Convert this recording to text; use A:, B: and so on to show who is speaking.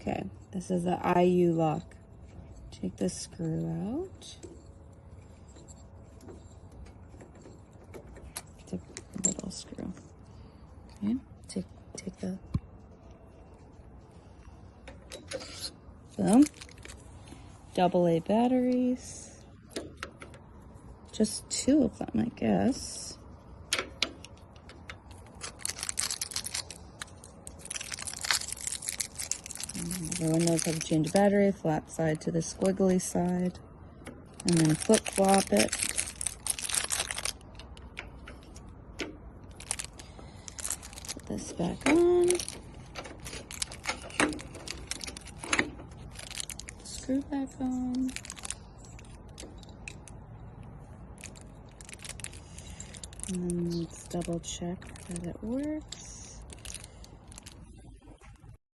A: Okay, this is the IU lock. Take the screw out. It's a little screw. Okay, take the boom. AA batteries. Just 2 of them, I guess. Everyone knows how to change a battery. Flat side to the squiggly side. And then flip-flop it. Put this back on. Screw back on. And then let's double check that it works.